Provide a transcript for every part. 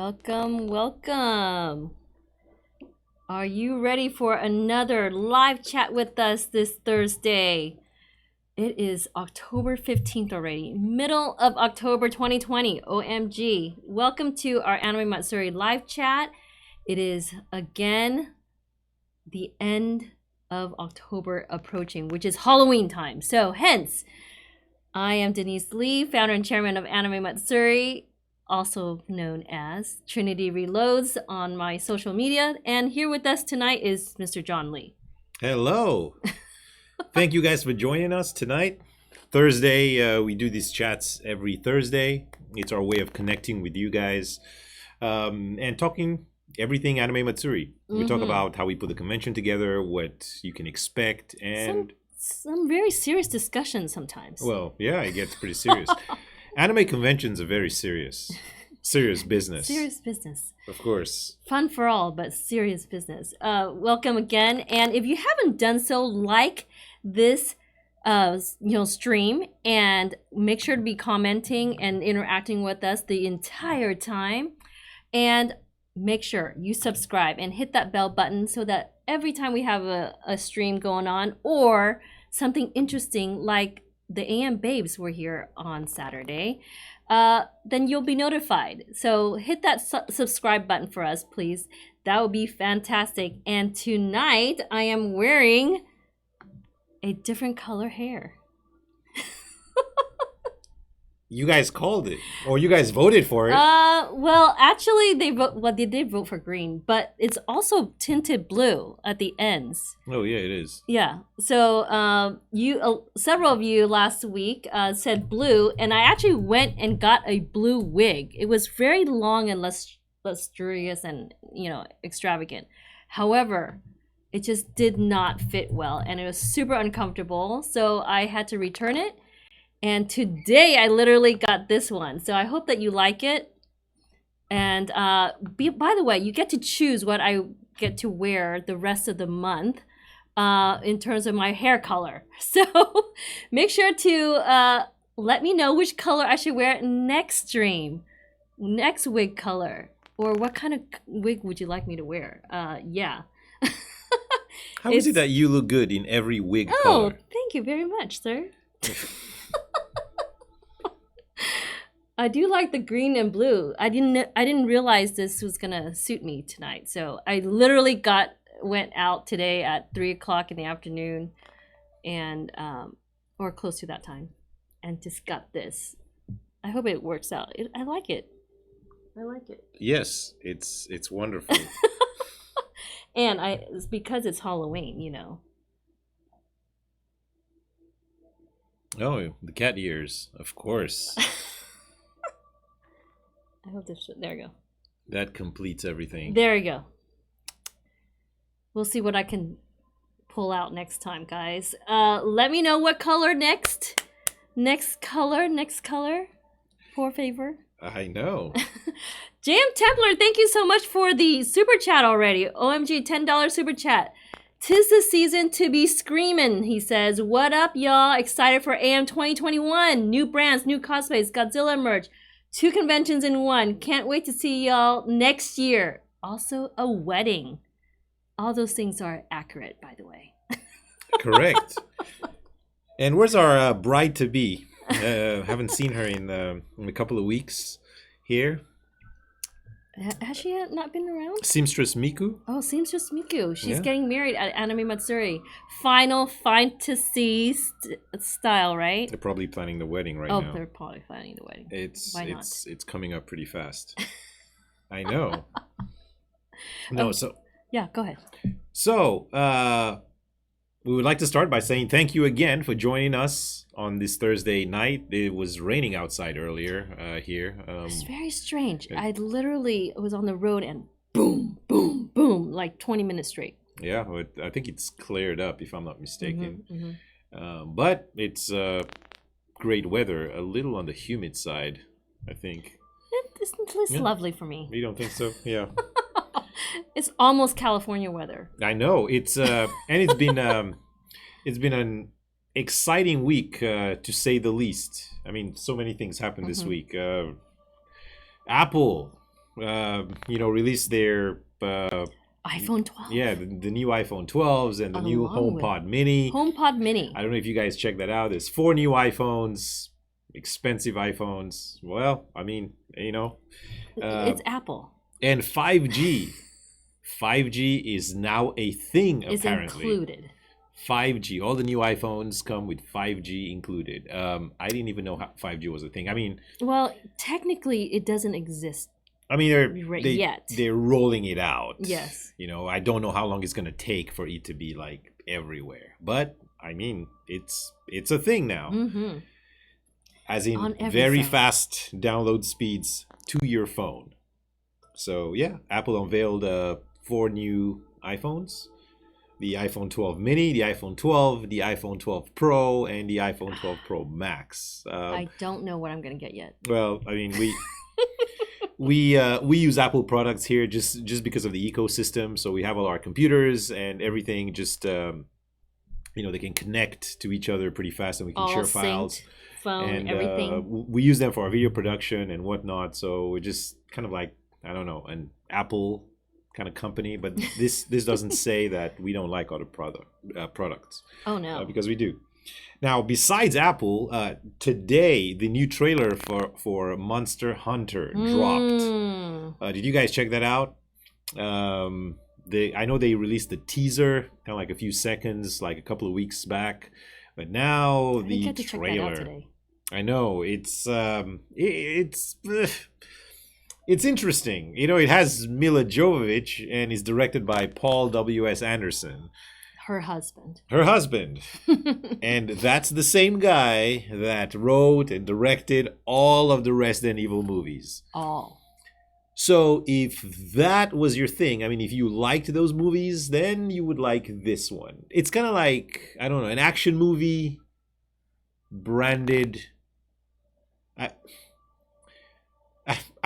Welcome, welcome. Are you ready for another live chat with us this Thursday? It is October 15th already, middle of October 2020. OMG. Welcome to our Anime Matsuri live chat. It is again the end of October approaching, which is Halloween time. So hence, I am Denise Lee, founder and chairman of Anime Matsuri, also known as Trinity Reloads on my social media. And here with us tonight is Mr. John Lee. Hello. Thank you guys for joining us tonight. Thursday, we do these chats every Thursday. It's our way of connecting with you guys and talking everything Anime Matsuri. We talk about how we put the convention together, what you can expect, and some very serious discussions sometimes. Well, yeah, it gets pretty serious. Anime conventions are very serious business. Serious business. Of course. Fun for all, but serious business. Welcome again. And if you haven't done so, like this stream and make sure to be commenting and interacting with us the entire time. And make sure you subscribe and hit that bell button so that every time we have a stream going on or something interesting like the AM Babes were here on Saturday, then you'll be notified. So hit that subscribe button for us, please. That would be fantastic. And tonight I am wearing a different color hair. You guys called it, or you guys voted for it. Well, actually, they did vote for green, but it's also tinted blue at the ends. Oh yeah, it is. Yeah. So, several of you last week said blue, and I actually went and got a blue wig. It was very long and lustrous and extravagant. However, it just did not fit well, and it was super uncomfortable. So I had to return it. And today I literally got this one. So I hope that you like it. And by the way, you get to choose what I get to wear the rest of the month in terms of my hair color. So make sure to let me know which color I should wear next stream, next wig color, or what kind of wig would you like me to wear? Yeah. How is it that you look good in every wig Oh, color? thank you very much, sir. I do like the green and blue. I didn't realize this was gonna suit me tonight. So I literally went out today at 3:00 in the afternoon, and or close to that time, and just got this. I hope it works out. I like it. I like it. Yes, it's wonderful. And it's because it's Halloween, Oh, the cat ears, of course. I hope this there you go. That completes everything. There you go. We'll see what I can pull out next time, guys. Let me know what color next. Next color. For favor. I know. Jam Templar, thank you so much for the super chat already. OMG, $10 super chat. 'Tis the season to be screaming, he says. What up, y'all? Excited for AM 2021. New brands, new cosplays, Godzilla merch. 2 conventions in one. Can't wait to see y'all next year. Also, a wedding. All those things are accurate, by the way. Correct. And where's our bride-to-be? Haven't seen her in a couple of weeks here. Has she not been around? Seamstress Miku. Oh, Seamstress Miku. She's getting married at Anime Matsuri. Final Fantasy style, right? They're probably planning the wedding right now. Oh, they're probably planning the wedding. It's coming up pretty fast. I know. No, so yeah, go ahead. So, we would like to start by saying thank you again for joining us on this Thursday night. It was raining outside earlier here. It's very strange. I literally was on the road and boom, boom, boom, like 20 minutes straight. Yeah, but I think it's cleared up if I'm not mistaken. But it's great weather, a little on the humid side, I think. It's lovely for me. You don't think so? Yeah. It's almost California weather. I know it's and it's been an exciting week to say the least. I mean, so many things happened this week. Apple released their iPhone 12. yeah, the new iPhone 12s and the new Along with HomePod Mini. HomePod Mini. I don't know if you guys check that out. There's 4 new iPhones, expensive iPhones. Well, I mean, It's Apple. and 5G. 5G is now a thing It's apparently. included. 5G. All the new iPhones come with 5G included. I didn't even know how 5G was a thing. Well, technically, it doesn't exist. They're rolling it out. Yes. I don't know how long it's gonna take for it to be like everywhere, but I mean, it's a thing now. Mm-hmm. As in On every very phone. fast download speeds to your phone. So yeah, Apple unveiled 4 new iPhones: the iPhone 12 Mini, the iPhone 12, the iPhone 12 Pro, and the iPhone 12 Pro Max. I don't know what I'm gonna get yet. Well, I mean, we use Apple products here just because of the ecosystem. So we have all our computers and everything. Just they can connect to each other pretty fast, and we can All share files. synced, phone, And everything. we use them for our video production and whatnot. So we're just kind of like, I don't know, an Apple kind of company. But this doesn't say that we don't like other products. Oh no. Because we do. Now, besides Apple, today the new trailer for Monster Hunter dropped. Did you guys check that out? I know they released the teaser, kind of like a few seconds, like a couple of weeks back, but now I didn't the get to check that out trailer. today. I know it's interesting. It has Mila Jovovich and is directed by Paul W.S. Anderson, Her husband. her husband. And that's the same guy that wrote and directed all of the Resident Evil movies. All. So if that was your thing, I mean, if you liked those movies, then you would like this one. It's kind of like, I don't know, an action movie branded.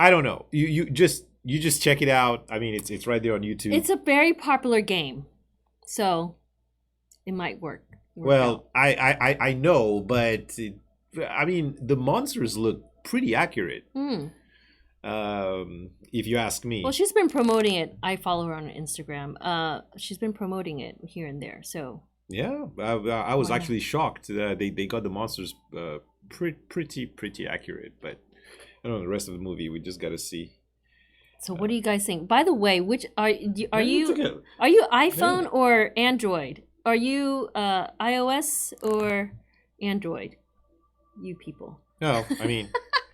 I don't know. You just check it out. I mean, it's right there on YouTube. It's a very popular game, so it might work. Well, I know, but I mean, the monsters look pretty accurate. If you ask me. Well, she's been promoting it. I follow her on Instagram. She's been promoting it here and there. So Yeah, I was Wow. actually shocked that they got the monsters pretty accurate. But I don't know, the rest of the movie we just got to see. So what do you guys think? By the way, which are you Okay. are you iPhone or Android? Are you iOS or Android? You people. No, I mean,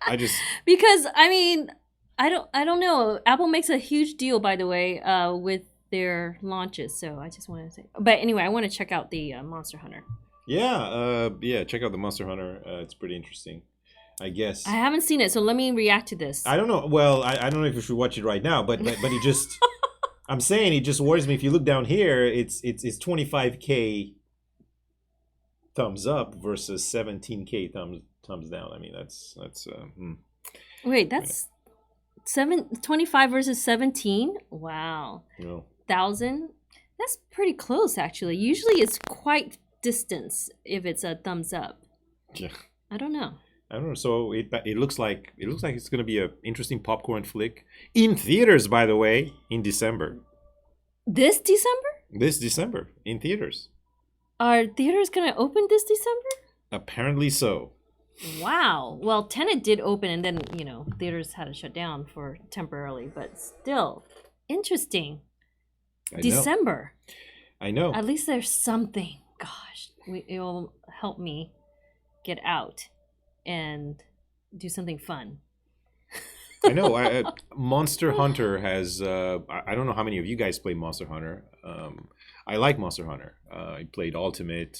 I just Because I mean, I don't know. Apple makes a huge deal, by the way, with their launches. So I just wanted to say. But anyway, I want to check out the Monster Hunter. yeah, check out the Monster Hunter. It's pretty interesting, I guess. I haven't seen it, so let me react to this. I don't know. Well, I don't know if you should watch it right now, but it just I'm saying it just worries me. If you look down here, it's 25K thumbs up versus 17K thumbs down. I mean, that's Wait, that's 25 versus 17? Wow. 1,000? That's pretty close, actually. Usually it's quite distance if it's a thumbs up. Yeah. I don't know. I don't know. So it looks like it's going to be an interesting popcorn flick in theaters, by the way, in December. This December? This December in theaters. Are theaters going to open this December? Apparently so. Wow. Well, Tenet did open and then, theaters had to shut down for temporarily, but still interesting. I know. December. I know. At least there's something. Gosh, it will help me get out and do something fun. I know. Monster Hunter has. I don't know how many of you guys play Monster Hunter. I like Monster Hunter. I played Ultimate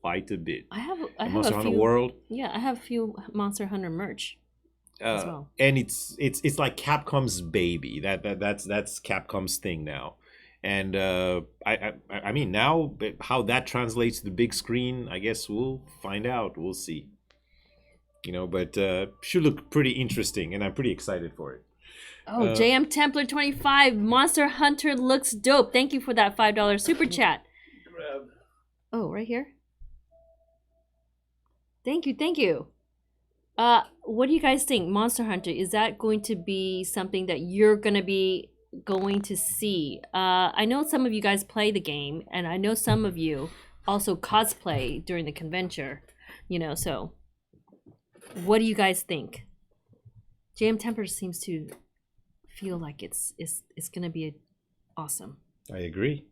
quite a bit. I have Monster a Hunter few, World. Yeah, I have a few Monster Hunter merch as well. And it's like Capcom's baby. That's Capcom's thing now. And I mean, now how that translates to the big screen, I guess we'll find out. We'll see. But should look pretty interesting, and I'm pretty excited for it. Oh, JM Templar 25, Monster Hunter looks dope. Thank you for that $5 super chat. Oh, right here. Thank you. What do you guys think? Monster Hunter, is that going to be something that you're gonna be going to see? I know some of you guys play the game, and I know some of you also cosplay during the convention. So what do you guys think? JM Temper seems to feel like it's gonna be awesome. I agree.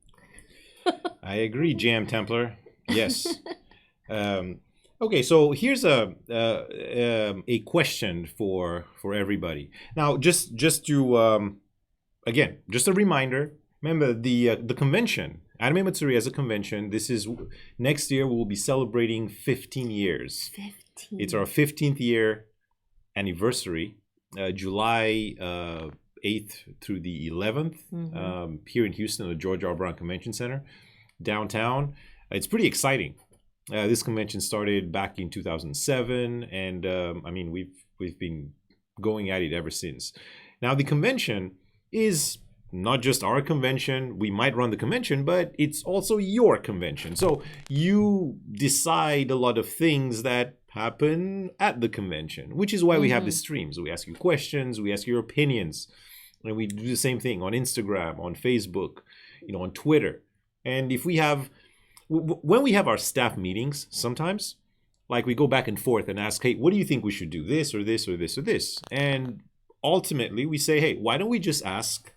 I agree, Jam Templar. Yes. Okay, so here's a question for everybody. Now, just to again, just a reminder. Remember the convention, Anime Matsuri as a convention. This is next year. We'll be celebrating 15 years. 15. It's our 15th year anniversary. July 8th through the 11th, here in Houston at the George R. Brown Convention Center, downtown. It's pretty exciting. This convention started back in 2007, and I mean we've been going at it ever since. Now the convention is not just our convention. We might run the convention, but it's also your convention. So you decide a lot of things that happen at the convention, which is why we have the streams. We ask you questions, we ask your opinions, and we do the same thing on Instagram, on Facebook, on Twitter. And if we have, when we have our staff meetings, sometimes, like we go back and forth and ask, hey, what do you think we should do, this or this or this or this? And ultimately we say, hey, why don't we just ask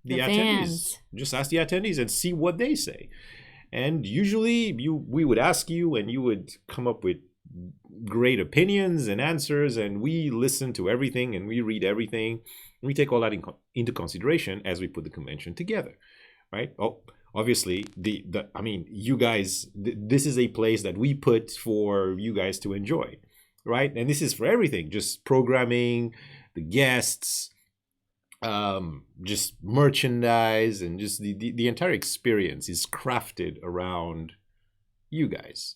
the attendees? Just ask the attendees and see what they say. And usually we would ask you and you would come up with great opinions and answers, and we listen to everything and we read everything. We take all that into consideration as we put the convention together, right? Oh, obviously, I mean, you guys, this is a place that we put for you guys to enjoy, right? And this is for everything, just programming, the guests, just merchandise, and just the entire experience is crafted around you guys.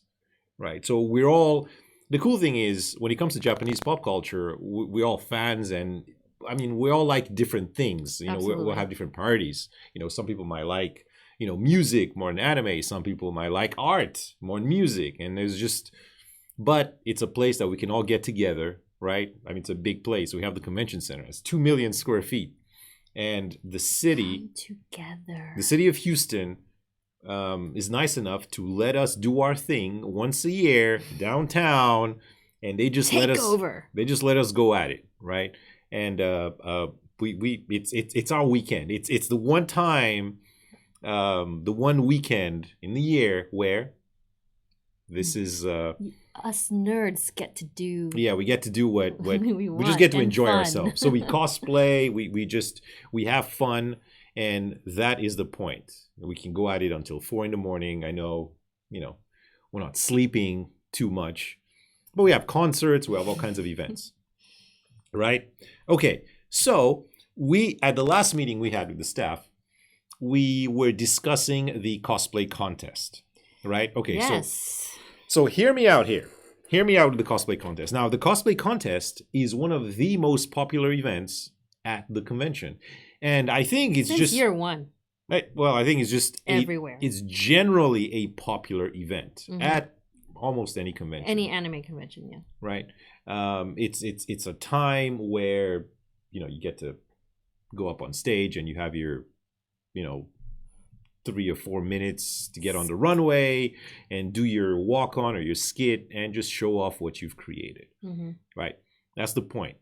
Right. So we're all, the cool thing is when it comes to Japanese pop culture, we're all fans, and I mean, we all like different things. We'll have different priorities. Some people might like, music more than anime. Some people might like art more than music. And but it's a place that we can all get together, right? I mean, it's a big place. We have the convention center. It's 2 million square feet. And the city of Houston, is nice enough to let us do our thing once a year downtown, and they just let us go at it, right? And it's our weekend. It's the one time, the one weekend in the year where this is us nerds get to do. Yeah, we get to do what we just get to enjoy fun. ourselves. So we cosplay, we have fun. And that is the point. We can go at it until 4 a.m. I know, we're not sleeping too much, but we have concerts, we have all kinds of events, right? Okay, so at the last meeting we had with the staff, we were discussing the cosplay contest, right? Okay, yes. So hear me out here. Hear me out with the cosplay contest. Now, the cosplay contest is one of the most popular events at the convention. And I think it's just year one. Right, well, I think it's just everywhere. It's generally a popular event at almost any convention. Any anime convention, yeah. Right. It's a time where you get to go up on stage and you have your 3 or 4 minutes to get on the runway and do your walk on or your skit and just show off what you've created. Right. That's the point.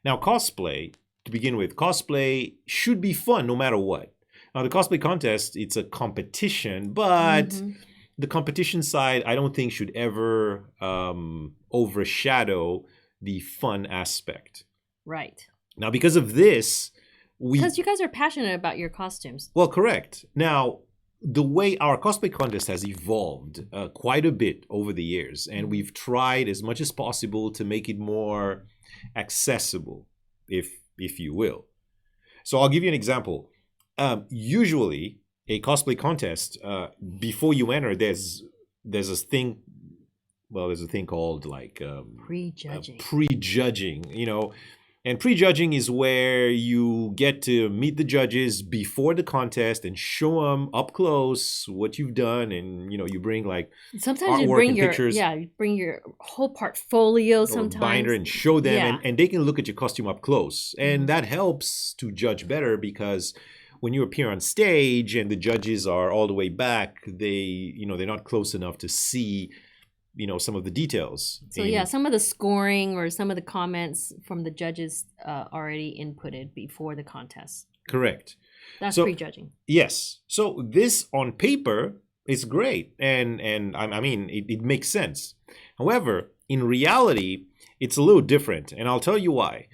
Now, cosplay. To begin with, cosplay should be fun no matter what. Now, the cosplay contest, it's a competition, but the competition side, I don't think should ever overshadow the fun aspect. Right. Now, because of this, because you guys are passionate about your costumes. Well, correct. Now, the way our cosplay contest has evolved quite a bit over the years, and we've tried as much as possible to make it more accessible, if you will. So I'll give you an example. Usually, a cosplay contest, before you enter, there's a thing. Well, there's a thing called like prejudging. Prejudging. And prejudging is where you get to meet the judges before the contest and show them up close what you've done, and you bring like Sometimes you artwork bring and your pictures you bring your whole portfolio or sometimes. binder and show them, Yeah. and they can look at your costume up close, and Mhm. that helps to judge better, because when you appear on stage and the judges are all the way back, they're not close enough to see some of the details. So yeah, some of the scoring or some of the comments from the judges already inputted before the contest. Correct. That's So- prejudging. Yes. So this on paper is great, and I mean it makes sense. However, in reality, it's a little different, and I'll tell you why.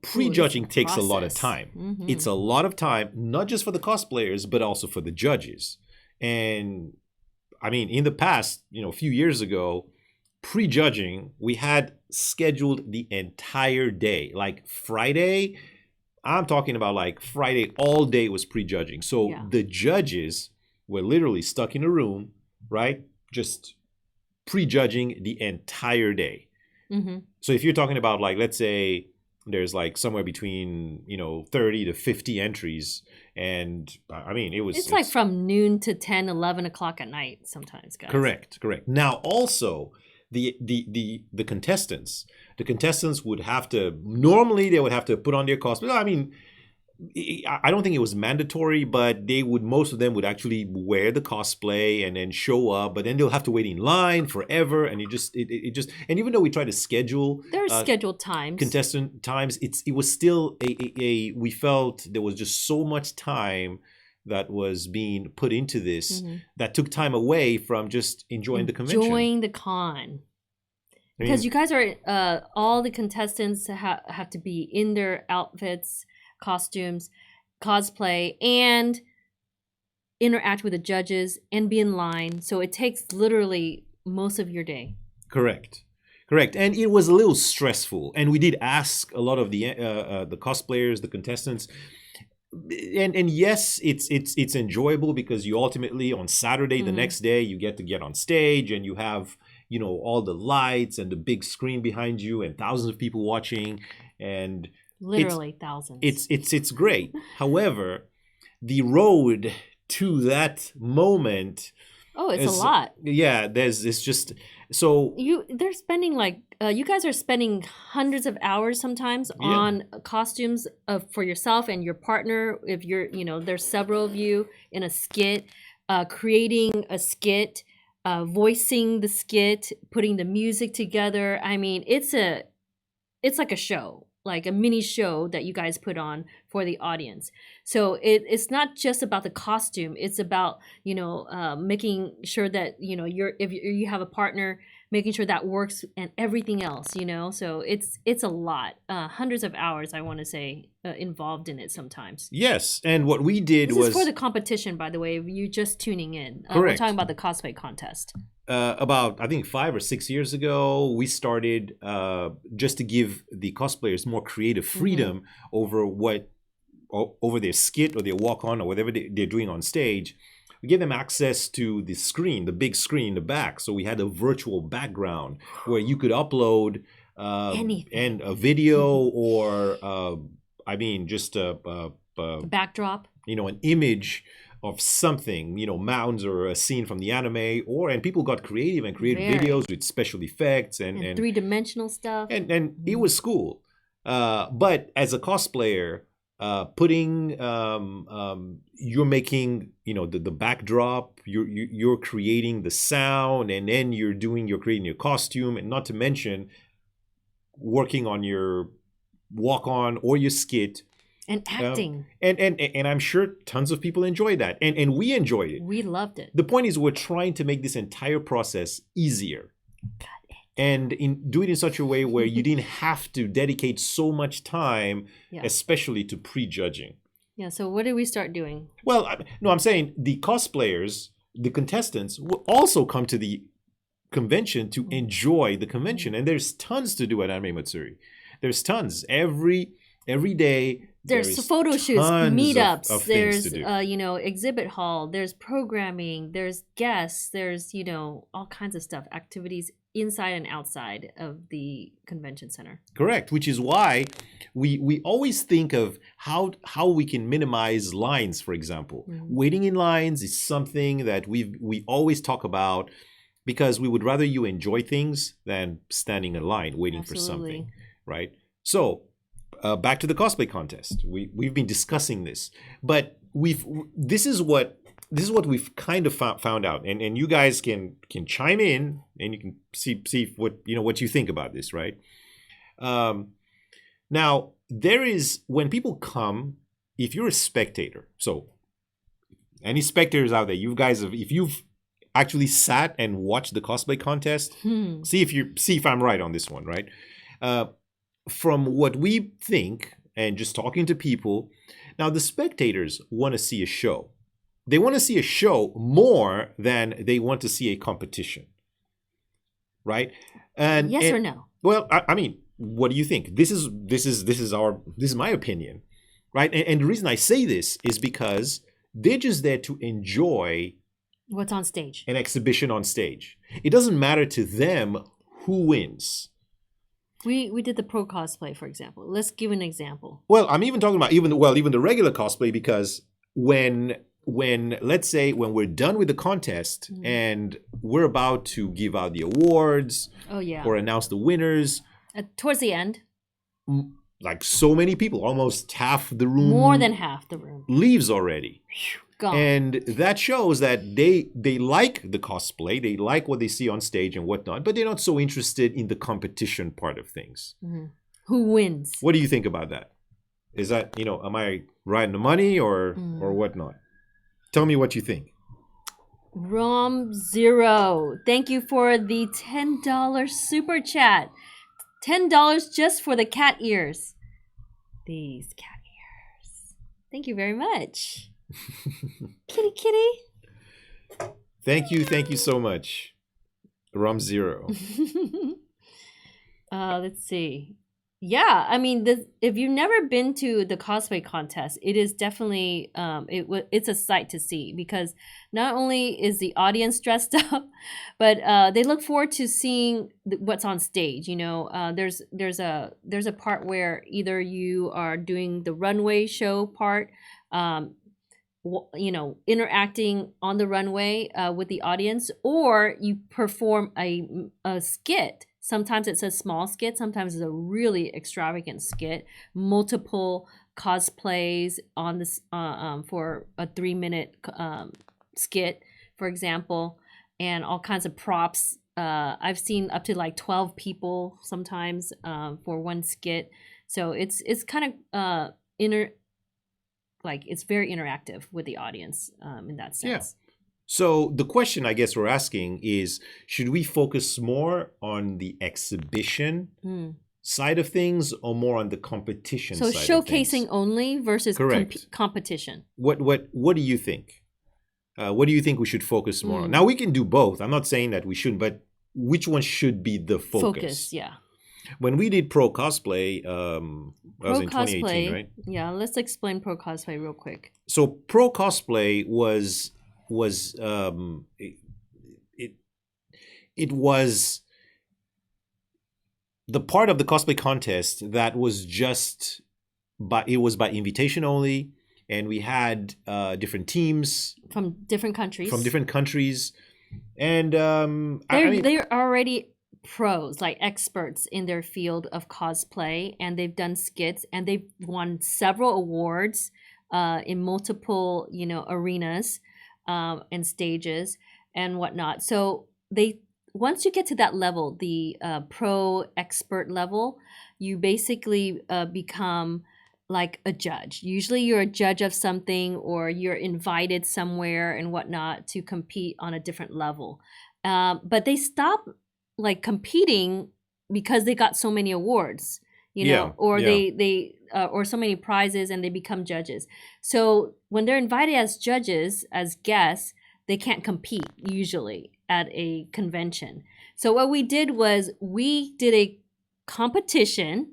Prejudging takes a lot of time. Mm-hmm. It's a lot of time, not just for the cosplayers, but also for the judges. And I mean, in the past, a few years ago, prejudging, we had scheduled the entire day. Like Friday, I'm talking about like Friday, all day was prejudging. So Yeah. the judges were literally stuck in a room, right? Just prejudging the entire day. Mm-hmm. So if you're talking about, like, let's say there's like somewhere between 30 to 50 entries, and I mean It's like from noon to 10, 11 o'clock at night sometimes, guys. correct. Now also the contestants would have to, normally they would have to put on their costume. I mean, I don't think it was mandatory, but most of them would actually wear the cosplay and then show up, but then they'll have to wait in line forever, and and even though we try to schedule There are scheduled times. contestant times, it was still we felt there was just so much time that was being put into this Mm-hmm. that took time away from just enjoying the convention. Enjoying the con. I Because mean, you guys are, all the contestants have to be in their outfits, costumes, cosplay, and interact with the judges and be in line. So it takes literally most of your day. correct, and it was a little stressful, and we did ask a lot of the cosplayers, the contestants, and yes, it's enjoyable, because you ultimately on Saturday, the Mhm. next day, you get on stage, and you have all the lights and the big screen behind you and thousands of people watching, and Literally thousands. it's great. However, the road to that moment, it's a lot. yeah, it's just so They're spending you guys are spending hundreds of hours sometimes Yeah. on costumes for yourself and your partner. If you're, there's several of you in a skit, creating a skit, voicing the skit, putting the music together. I mean, it's like a show, like a mini show that you guys put on for the audience. So it's not just about the costume. It's about making sure that if you have a partner, making sure that works and everything else. So it's a lot, hundreds of hours, I want to say, involved in it sometimes. yes. And what we did This was is for the competition, by the way. If you're just tuning in, we're Correct. talking about the cosplay contest. about, I think, 5 or 6 years ago, we started just to give the cosplayers more creative freedom over their skit or their walk on or whatever they're doing on stage. We gave them access to the screen, the big screen in the back. So we had a virtual background where you could upload Anything. and a video or just Backdrop. an image of something, mountains or a scene from the anime, and people got creative and created Very. videos with special effects and three-dimensional stuff. and it was cool. But as a cosplayer, putting you're making the backdrop, you're creating the sound, and then you're creating your costume, and not to mention working on your walk on or your skit. And acting. And I'm sure tons of people enjoy that. And we enjoyed it. We loved it. The point is, we're trying to make this entire process easier. And do it in such a way where you didn't have to dedicate so much time, Yeah. especially to prejudging. Yeah, so what did we start doing? Well, I'm saying the cosplayers, the contestants, will also come to the convention to enjoy the convention. And there's tons to do at Anime Matsuri. There's tons. Every Every day there There's is photo shoots, tons meetups, of things to there's do. exhibit hall, there's programming, there's guests, there's all kinds of stuff, activities inside and outside of the convention center. Correct, which is why we always think of how we can minimize lines, for example. Waiting in lines is something that we always talk about because we would rather you enjoy things than standing in line waiting for something, right? So back to the cosplay contest. We've been discussing this, but this is what we've kind of found out, and you guys can chime in and you can see what you think about this, right? Now there is, when people come, if you're a spectator, so any spectators out there, if you've actually sat and watched the cosplay contest, see if I'm right on this one, right? From what we think and just talking to people, now the spectators want to see a show. They want to see a show more than they want to see a competition, right? And yes or no? Well, I mean, what do you think? This is my opinion, right? And the reason I say this is because they're just there to enjoy what's on stage, an exhibition on stage. It doesn't matter to them who wins. We did the pro cosplay, for example. Let's give an example. Well, I'm even talking about even the regular cosplay, because when let's say when we're done with the contest and we're about to give out the awards, or announce the winners, towards the end, like so many people, almost half the room, more than half the room, leaves already. Gone. And that shows that they like the cosplay, they like what they see on stage and whatnot, but they're not so interested in the competition part of things. Who wins? What do you think about that? Is that, am I right in the money or whatnot? Tell me what you think. Rom Zero, thank you for the $10 super chat. $10 just for the cat ears. These cat ears. Thank you very much. Kitty. Thank you so much, Rom Zero. Let's see. Yeah, I mean, if you've never been to the cosplay contest, it is definitely it's a sight to see, because not only is the audience dressed up, but they look forward to seeing what's on stage. There's a part where either you are doing the runway show part, interacting on the runway with the audience, or you perform a skit. Sometimes it's a small skit, sometimes it's a really extravagant skit, multiple cosplays on this for a 3-minute skit, for example, and all kinds of props. I've seen up to like 12 people sometimes for one skit. So it's kind of it's very interactive with the audience in that sense. Yeah. So the question I guess we're asking is, should we focus more on the exhibition side of things or more on the competition side of things? So showcasing only versus competition. What do you think? What do you think we should focus more on? Now, we can do both. I'm not saying that we shouldn't, but which one should be the focus? Yeah. When we did pro cosplay, that was in 2018, right? Yeah, let's explain pro cosplay real quick. So pro cosplay was it was the part of the cosplay contest that was just by invitation only, and we had different teams from different countries, and they're already pros, like experts in their field of cosplay, and they've done skits and they've won several awards in multiple arenas and stages and whatnot. So once you get to that level, the pro expert level, you basically become like a judge. Usually you're a judge of something, or you're invited somewhere and whatnot to compete on a different level. But they stop like competing because they got so many awards, they or so many prizes, and they become judges. So when they're invited as judges, as guests, they can't compete usually at a convention. So what we did was we did a competition,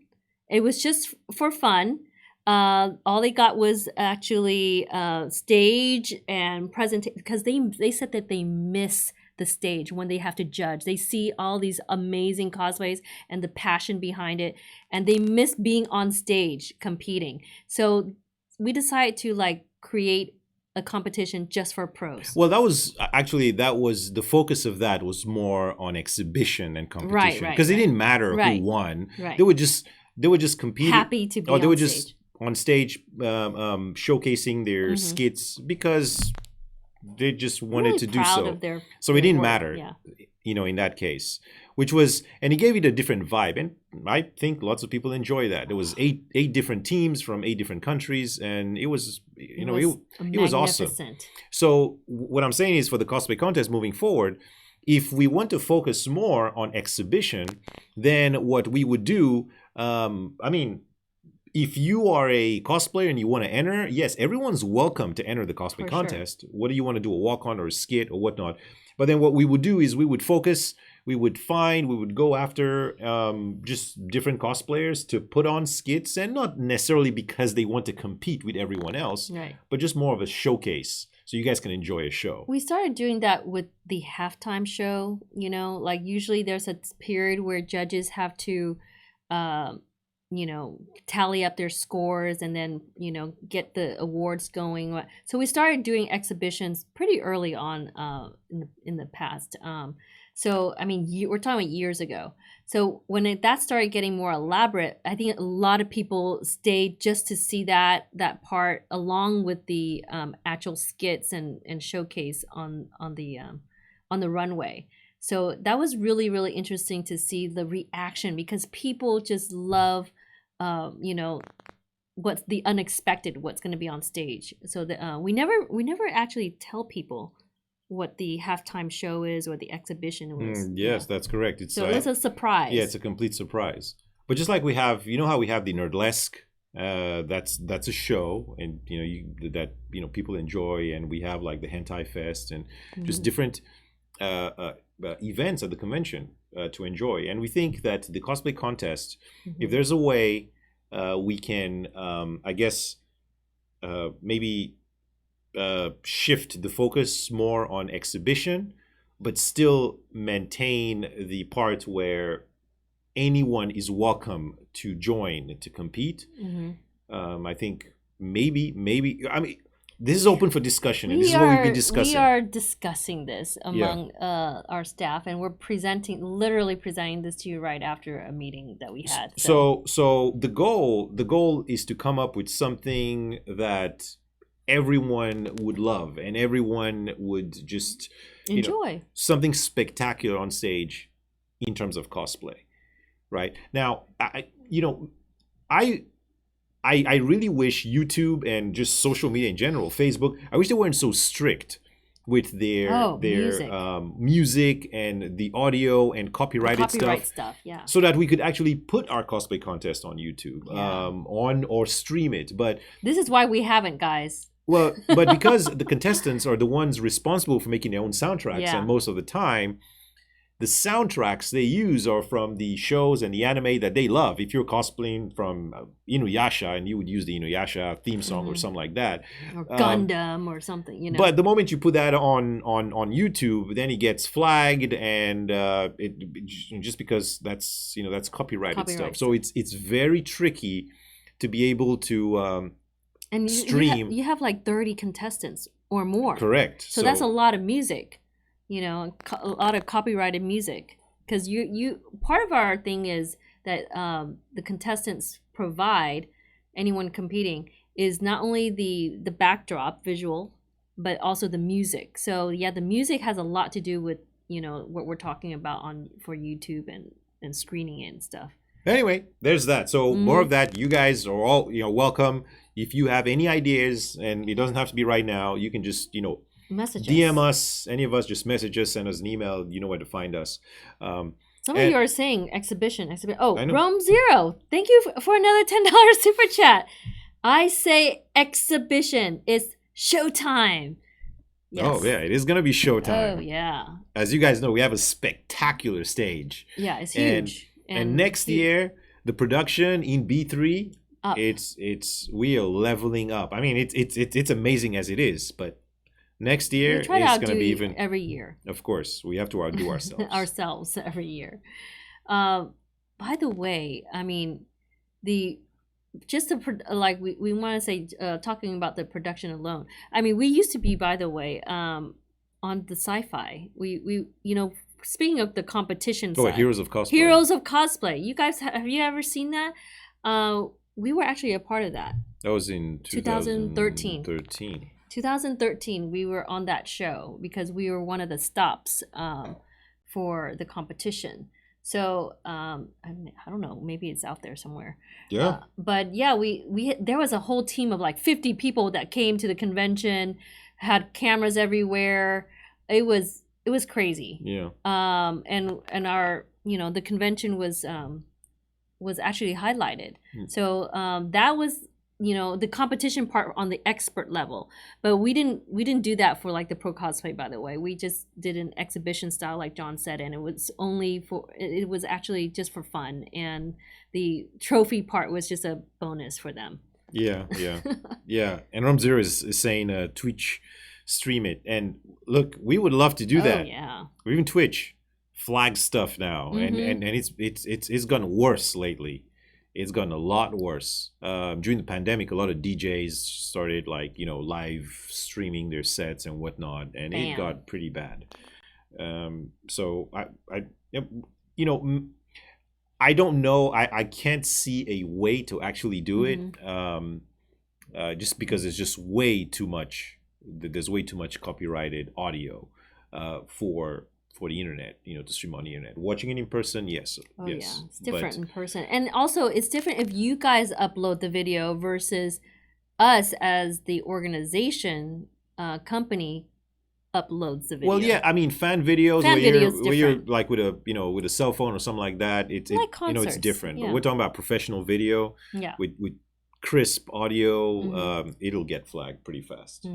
It was just for fun. All they got was actually stage and presentation, because they said that they miss the stage when they have to judge. They see all these amazing cosplays and the passion behind it, and they miss being on stage competing. So we decided to like create a competition just for pros. Well, that was actually the focus of that was more on exhibition and competition, right, because it right. didn't matter Right. who won. Right. They would just compete. Happy to be Or they on were stage. just on stage showcasing their Mhm. skits because they just wanted Really to do proud so. of their, So it their didn't work, matter, Yeah. in that case, which was, and it gave it a different vibe. And I think lots of people enjoy that. There was eight different teams from 8 different countries, and it was, it was awesome. magnificent. So what I'm saying is, for the cosplay contest moving forward, if we want to focus more on exhibition, then what we would do, I mean, if you are a cosplayer and you want to enter, yes, everyone's welcome to enter the cosplay For contest. Whether you want to do a walk-on or a skit or whatnot. But then what we would do is we would focus, we would go after just different cosplayers to put on skits, and not necessarily because they want to compete with everyone else, Right. but just more of a showcase so you guys can enjoy a show. We started doing that with the halftime show. Like usually there's a period where judges have to, tally up their scores and then, get the awards going. So we started doing exhibitions pretty early on in the past. So, I mean, we're talking about years ago. So when that started getting more elaborate, I think a lot of people stayed just to see that part, along with the actual skits and showcase on the runway. So that was really, really interesting to see the reaction, because people just love, what's the unexpected, what's going to be on stage. So that we never actually tell people what the halftime show is or the exhibition was. Yes, that's correct. It's a surprise. Yeah, it's a complete surprise. But just like we have, how we have the Nerdlesque, that's a show, and that people enjoy, and we have like the Hentai Fest and just different events at the convention to enjoy. And we think that the cosplay contest, if there's a way we can, I guess, maybe shift the focus more on exhibition, but still maintain the part where anyone is welcome to join to compete. I think maybe I mean, this is open for discussion, and this is what we've been discussing. We are discussing this among our staff, and we're literally presenting this to you right after a meeting that we had. So the goal is to come up with something that everyone would love and everyone would just enjoy, something spectacular on stage in terms of cosplay. Right now, I really wish YouTube and just social media in general, Facebook, I wish they weren't so strict with their music and the audio and copyright stuff, yeah. so that we could actually put our cosplay contest on YouTube, on or stream it. But this is why we haven't, guys. Well, but because the contestants are the ones responsible for making their own soundtracks, and most of the time, the soundtracks they use are from the shows and the anime that they love. If you're cosplaying from Inuyasha, and you would use the Inuyasha theme song or something like that, or Gundam or something, But the moment you put that on YouTube, then it gets flagged, and just because that's copyrighted stuff. So it's very tricky to be able to stream. You have like 30 contestants or more. Correct. So that's a lot of music. A lot of copyrighted music, because you part of our thing is that the contestants provide, anyone competing, is not only the backdrop visual, but also the music. So the music has a lot to do with what we're talking about for YouTube and screening it and stuff. Anyway, there's that. So more of that. You guys are all welcome. If you have any ideas, and it doesn't have to be right now, you can just message DM us. Any of us, just message us, send us an email. You know where to find us. Some of you are saying exhibition. Oh, Rome Zero, thank you for another $10 super chat. I say exhibition. It's showtime. Yes. Oh yeah, it is gonna be showtime. Oh yeah. As you guys know, we have a spectacular stage. Yeah, it's huge. And next year, the production in B3, Up. it's we are leveling up. I mean, it's amazing as it is, but next year We try to it's outdo going to be you even. every year. Of course, we have to outdo ourselves. Ourselves every year. By the way, I mean the just like we want to say talking about the production alone. I mean, we used to be, by the way, on the sci-fi. We speaking of the competition Oh, side, Heroes of Cosplay. Heroes of Cosplay. You guys, have you ever seen that? We were actually a part of that. That was in 2013. 2013, we were on that show because we were one of the stops for the competition. So I don't know, maybe it's out there somewhere. Yeah. But yeah, we there was a whole team of like 50 people that came to the convention, had cameras everywhere. It was crazy. Yeah. And our the convention was actually highlighted. So that was the competition part on the expert level, but we didn't do that for like the pro cosplay, by the way. We just did an exhibition style, like John said, and it was actually just for fun, and the trophy part was just a bonus for them. Yeah. Yeah. And Rumzero is saying Twitch stream it, and look, we would love to do that. Yeah, or even Twitch flag stuff now. And it's gotten worse lately. It's gotten a lot worse. During the pandemic, a lot of DJs started live streaming their sets and whatnot, and it got pretty bad. So I don't know. I can't see a way to actually do it. Just because there's just way too much. There's way too much copyrighted audio for the internet, to stream on the internet. Watching it in person, yes. Oh yes, yeah, it's different in person. And also it's different if you guys upload the video versus us as the organization company uploads the video. Well, yeah, I mean fan videos where you're like with a cell phone or something like that, it's like concerts, it's different. yeah. But we're talking about professional video with crisp audio, it'll get flagged pretty fast.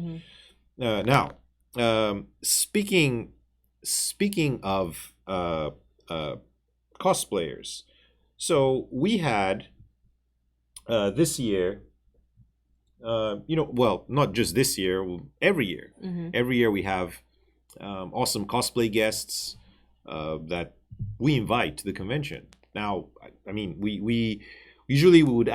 Now, speaking of cosplayers, so we had this year, well, not just this year, every year. Every year we have awesome cosplay guests that we invite to the convention. Now, I mean, we usually would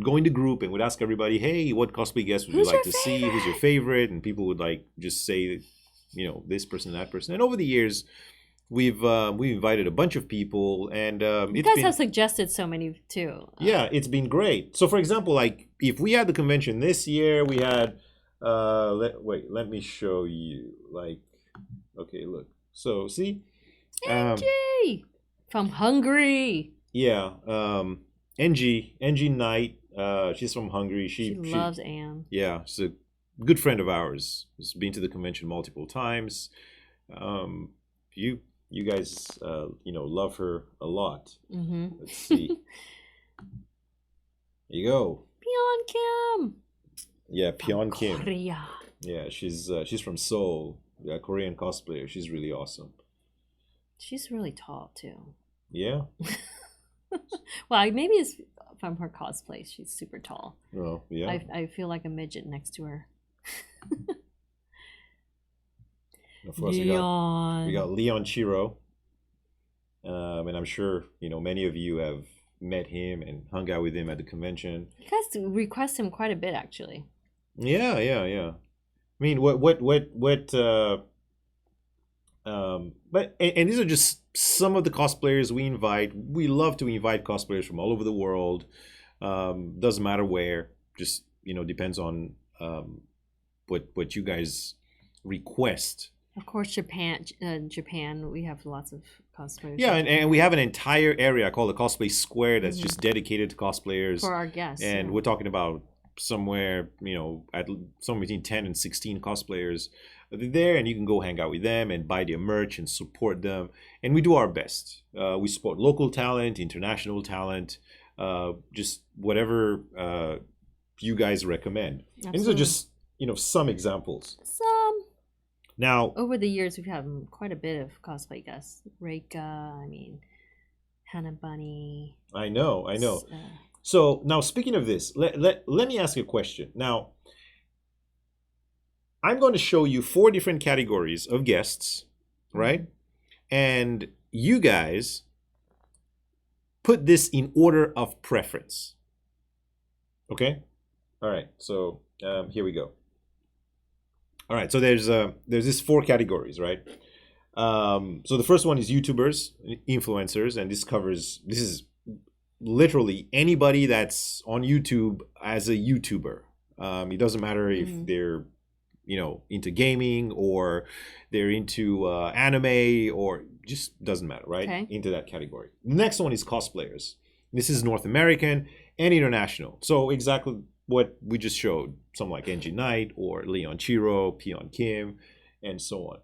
go in the group and would ask everybody, hey, what cosplay guest would you like to see? Who's your favorite? And people would just say, this person, that person. And over the years, we've invited a bunch of people, and you guys have suggested so many too. Yeah, it's been great. So, for example, if we had the convention this year, we had let me show you. Okay, look. So, see, Angie from Hungary. Yeah, Angie Knight. She's from Hungary. She loves Anne. Yeah, she's a good friend of ours. Has been to the convention multiple times. You guys love her a lot. Let's see. There you go. Pyeon Kim. Yeah, Pyeon Kim. Korea. Yeah, she's from Seoul. Yeah, Korean cosplayer. She's really awesome. She's really tall too. Yeah. Well, maybe it's from her cosplay. She's super tall. Oh, yeah. I feel like a midget next to her. Of course, we got Leon Chiro, and I'm sure many of you have met him and hung out with him at the convention. You guys request him quite a bit, actually. Yeah. I mean, but these are just some of the cosplayers we invite. We love to invite cosplayers from all over the world. Doesn't matter where. Just depends on what you guys request. Of course, Japan. We have lots of cosplayers. Yeah, and we have an entire area called the Cosplay Square that's just dedicated to cosplayers for our guests. And we're talking about somewhere between 10 and 16 cosplayers there, and you can go hang out with them and buy their merch and support them. And we do our best. We support local talent, international talent, just whatever you guys recommend. Absolutely. And these are just some examples. Now, over the years, we've had quite a bit of cosplay guests. Reika, Hannah Bunny. I know. s- So now, speaking of this, let me ask you a question. Now, I'm going to show you 4 different categories of guests, right? And you guys put this in order of preference. Okay? All right. So here we go. All right. So there's this 4 categories, right? So the first one is YouTubers, influencers, and this is literally anybody that's on YouTube as a YouTuber. It doesn't matter if they're into gaming or they're into anime, or just doesn't matter, right? Okay. Into that category. The next one is cosplayers. This is North American and international. So exactly what we just showed, some like NG Knight or Leon Chiro, Peon Kim, and so on.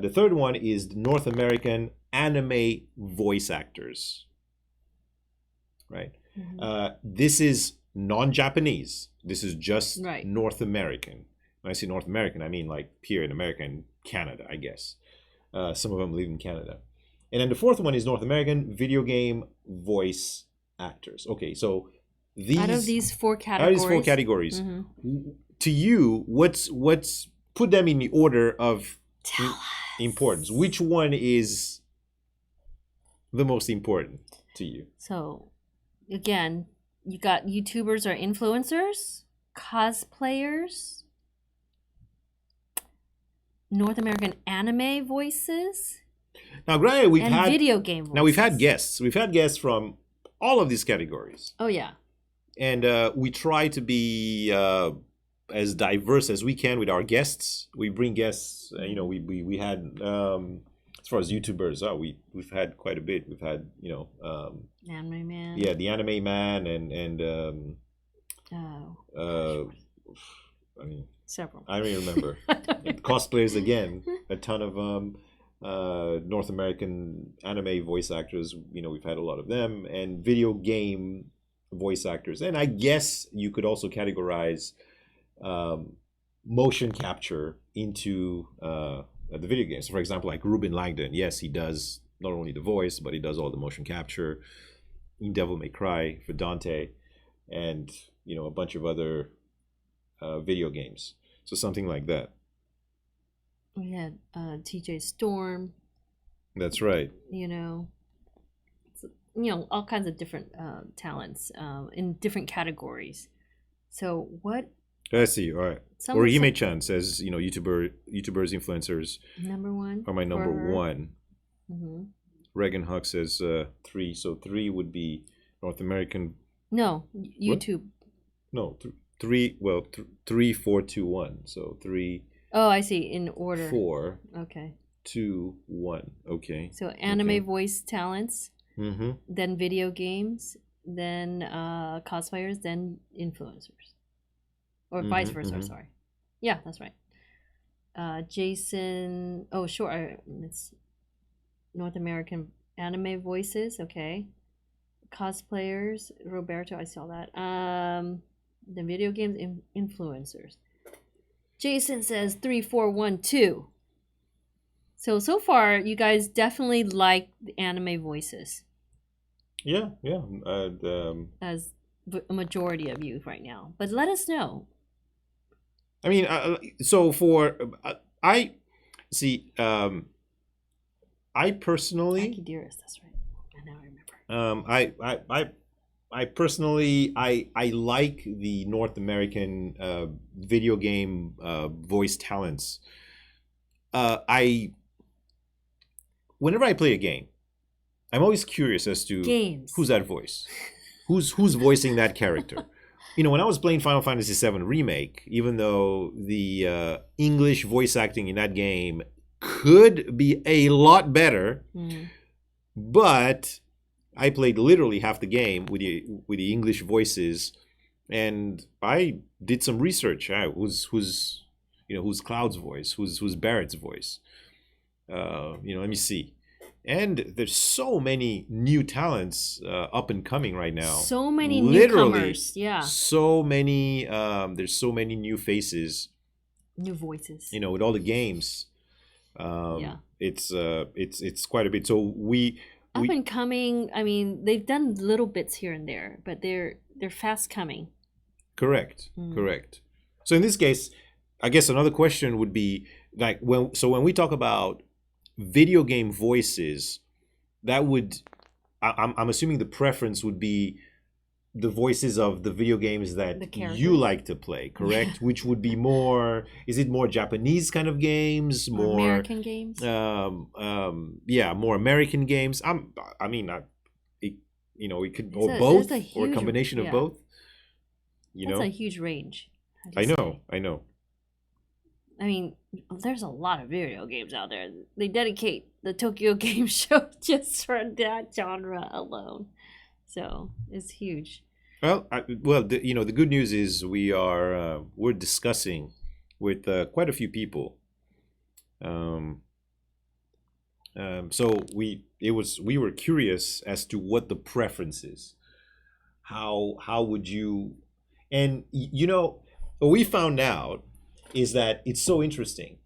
The third one is the North American anime voice actors, right? This is non-Japanese. This is just North American. When I say North American, I mean like here in America and Canada, I guess. Some of them live in Canada. And then the fourth one is North American video game voice actors. Okay, so out of these 4 categories, to you, what's put them in the order of importance? Which one is the most important to you? So, again, you got YouTubers or influencers, cosplayers, North American anime voices. Now, granted, we've had video game voices. Now we've had guests. We've had guests from all of these categories. Oh yeah. And we try to be as diverse as we can with our guests. We bring guests. We had as far as YouTubers, we've had quite a bit. We've had Anime Man. Yeah, the Anime Man and I mean several. I don't even remember. Cosplayers again, a ton of North American anime voice actors. We've had a lot of them, and video game voice actors. And I guess you could also categorize motion capture into the video games. So for example, like Ruben Langdon, yes, he does not only the voice, but he does all the motion capture in Devil May Cry for Dante, and a bunch of other video games. So something like that. We had TJ Storm. That's right. All kinds of different talents in different categories. So what? I see. All right. Orihime-chan says, YouTubers, influencers. Number 1. Are my number 1. Mm-hmm. Regan Huck says 3. So 3 would be North American. No, YouTube. What? No, 3. Well, 3, 4, 2, 1. So 3. Oh, I see. In order. 4. Okay. 2, 1. Okay. So anime voice talents. Mm-hmm. Then video games. Then cosplayers. Then influencers. Or vice versa. Sorry. Yeah, that's right. Jason. Oh, sure. It's North American anime voices. Okay. Cosplayers. Roberto. I saw that. The video games influencers. Jason says 3, 4, 1, 2. So far, you guys definitely like the anime voices. Yeah. As a majority of you right now, but let us know. I mean, so for I see. I personally. Aki Dearest, that's right. I now remember. I personally I like the North American video game voice talents. Whenever I play a game, I'm always curious as to who's that voice, who's voicing that character. When I was playing Final Fantasy VII Remake, even though the English voice acting in that game could be a lot better, but I played literally half the game with the English voices, and I did some research. Who's Cloud's voice? Who's Barrett's voice? Let me see. And there's so many new talents up and coming right now. So many newcomers, yeah. So many. There's so many new faces, new voices. With all the games. It's quite a bit. So we up and coming. I mean, they've done little bits here and there, but they're fast coming. Correct. Correct. So in this case, I guess another question would be like when we talk about video game voices, that would I'm assuming the preference would be the voices of the video games that The characters. you like to play, correct? Which would be more, is it more Japanese kind of games, Or more American games. yeah, more American games. I mean, it, you know, it could, or There's both, a or a huge- combination of yeah. both. You That's know, a huge range. I know, I know. I mean, there's a lot of video games out there. They dedicate the Tokyo Game Show just for that genre alone. So it's huge. Well, you know, the good news is we're discussing with quite a few people. So we were curious as to what the preference is. How would you? And you know, what we found out is that it's so interesting.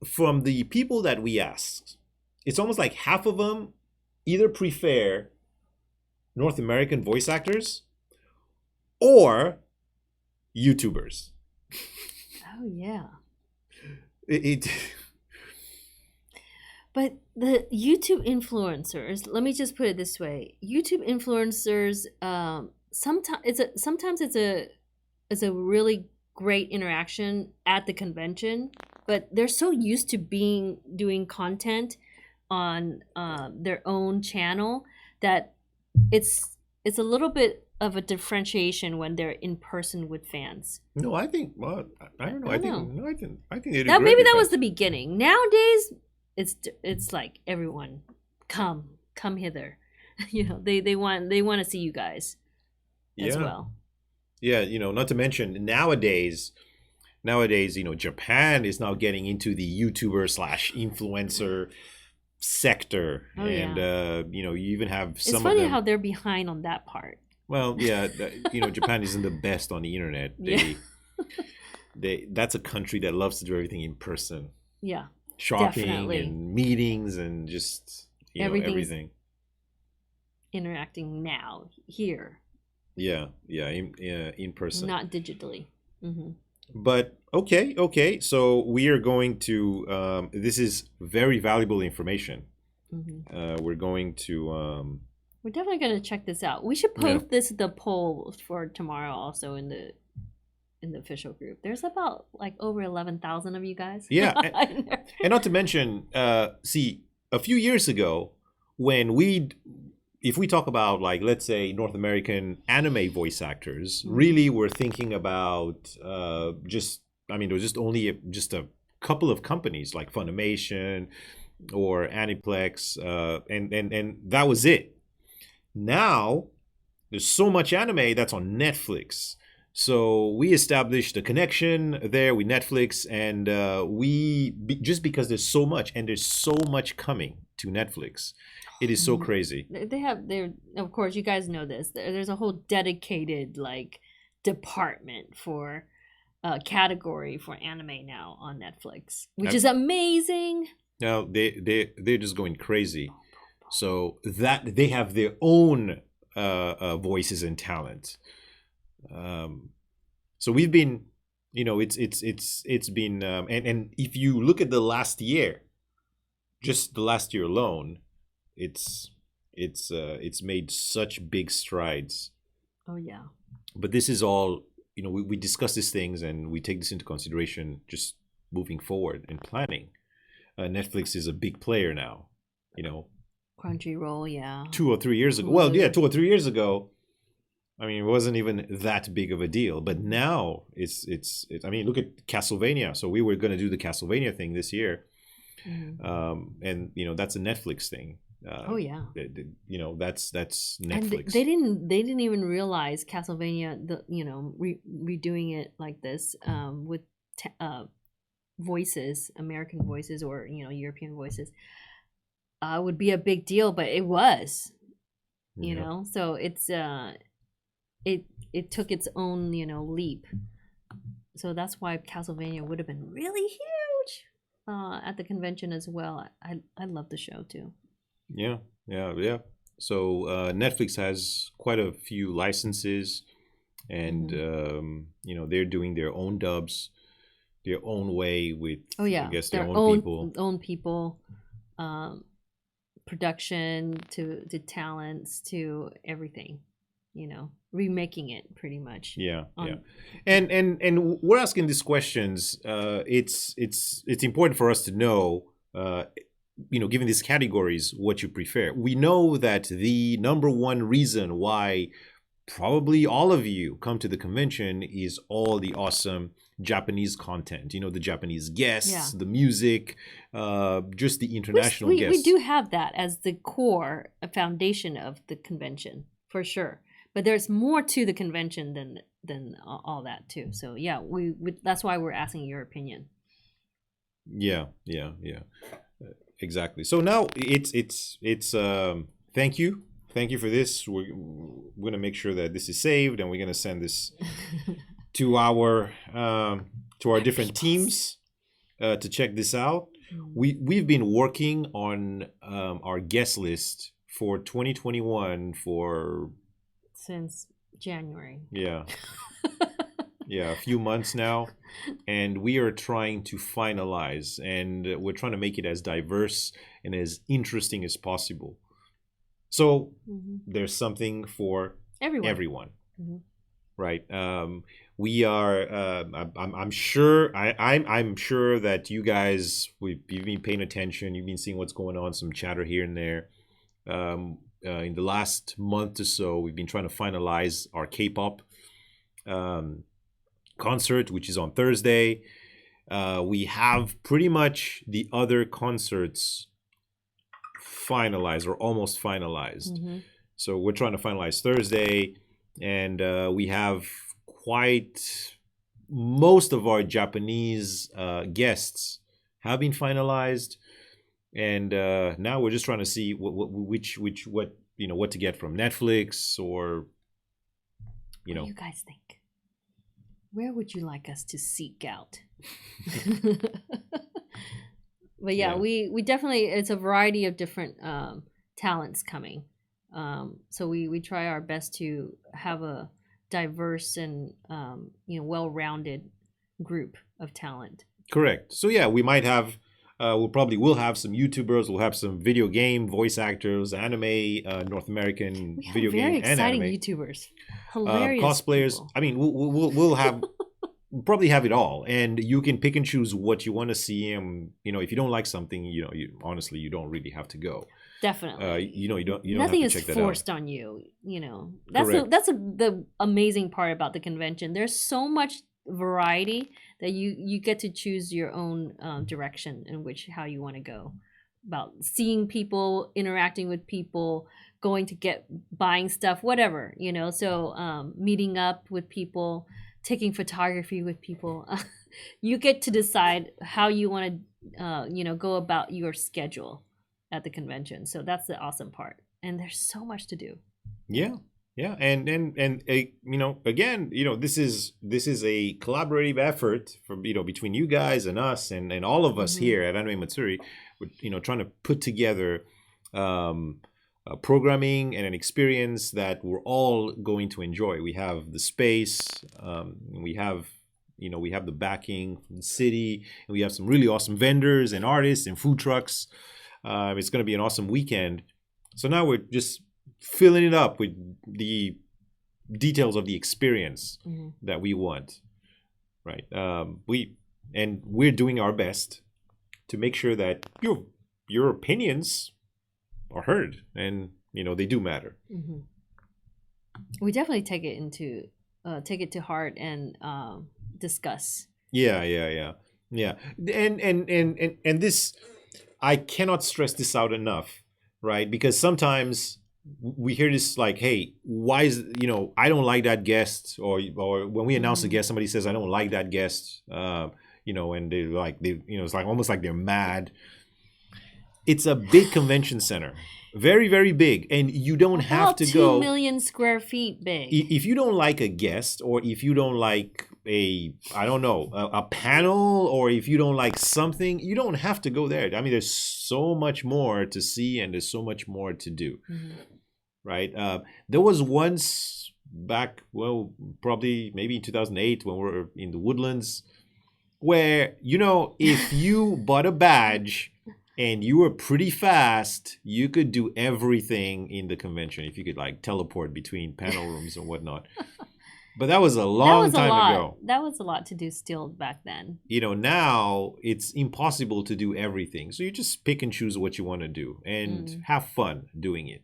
From the people that we asked, it's almost like half of them either prefer North American voice actors or YouTubers. Oh yeah. It But the YouTube influencers, let me just put it this way: YouTube influencers, sometimes it's a really great interaction at the convention, but they're so used to doing content on their own channel that it's a little bit of a differentiation when they're in person with fans. No, I think. Well, I don't know. I think. No, I think they do That great maybe with that was the beginning. Nowadays, it's like everyone come hither. You know, they want to see you guys as well. Yeah, you know, not to mention nowadays, you know, Japan is now getting into the YouTuber/influencer sector, Oh, and yeah. you know, you even have some It's of funny them. how they're behind on that part. Well, yeah, you know, Japan isn't the best on the internet. Yeah. That's a country that loves to do everything in person, Yeah, shopping definitely. and meetings and just Everything's- everything. interacting now here, Yeah, in person. not digitally. Hmm. But okay. So we are going to. This is very valuable information. Hmm. We're going to. We're definitely gonna check this out. We should post the poll for tomorrow also in the official group. There's about like over 11,000 of you guys. Yeah, and not to mention, see, a few years ago, when if we talk about, like, let's say North American anime voice actors, really we're thinking about I mean, there was just only just a couple of companies like Funimation or Aniplex, and that was it. Now there's so much anime that's on Netflix. So we established a connection there with Netflix, and just because there's so much, and there's so much coming to Netflix, it is so crazy. They're of course, you guys know this. There's a whole dedicated like department for category for anime now on Netflix, which is amazing. Now they're just going crazy. So that they have their own voices and talent. So we've been, you know, it's been, and if you look at the last year, just the last year alone, it's made such big strides. Oh yeah. But this is all, you know, we discuss these things and we take this into consideration just moving forward and planning. Netflix is a big player now, you know. Crunchyroll, yeah. 2 or 3 years ago. Well, yeah, 2 or 3 years ago, I mean, it wasn't even that big of a deal. But now it's I mean, look at Castlevania. So we were going to do the Castlevania thing this year. And, you know, that's a Netflix thing. Oh yeah. You know, that's Netflix. And they didn't even realize Castlevania, you know, redoing it like this with voices, American voices, or, you know, European voices, would be a big deal, but it was, you know. So it's it took its own, you know, leap. So that's why Castlevania would have been really huge at the convention as well. I love the show too. Yeah, yeah. So Netflix has quite a few licenses, and they're doing their own dubs, their own way with, Oh I yeah, guess, their their own own people. people, um, production to talents to everything. Remaking it pretty much. Yeah, yeah. On And we're asking these questions. It's important for us to know. Given these categories, what you prefer. We know that the number one reason why probably all of you come to the convention is all the awesome Japanese content. The Japanese guests, Yeah. the music, just the international we guests. do have that as the core foundation of the convention for sure. But there's more to the convention than all that too. So yeah, we that's why we're asking your opinion. Yeah. Exactly. So now it's thank you for this. We're gonna make sure that this is saved, and we're gonna send this to our different teams to check this out. We've been working on our guest list for 2021 for since January. Yeah. Yeah, a few months now, and we are trying to finalize, and we're trying to make it as diverse and as interesting as possible. So there's something for everyone. Right? We are. I'm sure. I'm sure that you guys, you've been paying attention. You've been seeing what's going on. Some chatter here and there. In the last month or so, we've been trying to finalize our K-pop concert, which is on Thursday. We have pretty much the other concerts finalized or almost finalized. So we're trying to finalize Thursday, and we have quite most of our Japanese guests have been finalized, and now we're just trying to see what to get from Netflix, or What do you guys think? Where would you like us to seek out? But yeah, we definitely, it's a variety of different talents coming. So we try our best to have a diverse and well-rounded group of talent. Correct. So yeah, we might have we'll have some YouTubers, we'll have some video game voice actors, anime, North American video game and exciting anime YouTubers, hilarious cosplayers. people. I mean, we'll have we'll probably have it all, and you can pick and choose what you want to see. And if you don't like something, honestly, you don't really have to go. Definitely. You don't Nothing have to is check that forced out. on you. Correct. That's the amazing part about the convention. There's so much variety that you get to choose your own direction in how you want to go about seeing people, interacting with people, going to buying stuff, whatever. So meeting up with people, taking photography with people. You get to decide how you want to go about your schedule at the convention. So that's the awesome part, and there's so much to do. Yeah, and again, this is a collaborative effort from between you guys and us and all of us here at Anime Matsuri. We're trying to put together programming and an experience that we're all going to enjoy. We have the space, we have the backing from the city, and we have some really awesome vendors and artists and food trucks. It's going to be an awesome weekend. So now we're just filling it up with the details of the experience that we want, right? We're doing our best to make sure that your opinions are heard, and they do matter. We definitely take it to heart and discuss. Yeah. And this, I cannot stress this out enough, right? Because sometimes we hear this like, hey, why is I don't like that guest, or when we announce a guest, somebody says I don't like that guest, and it's like almost like they're mad. It's a big convention center, very, very big, and you don't have to go 2 million square feet big. If you don't like a guest, or if you don't like I don't know, a panel, or if you don't like something, you don't have to go there. I mean, there's so much more to see and there's so much more to do, right? There was once back, well, probably maybe in 2008 when we were in the Woodlands, where, you know, if you bought a badge and you were pretty fast, you could do everything in the convention. If you could like teleport between panel rooms and whatnot. But that was a long time ago. That was a lot to do still back then. You know, now it's impossible to do everything. So you just pick and choose what you want to do and have fun doing it.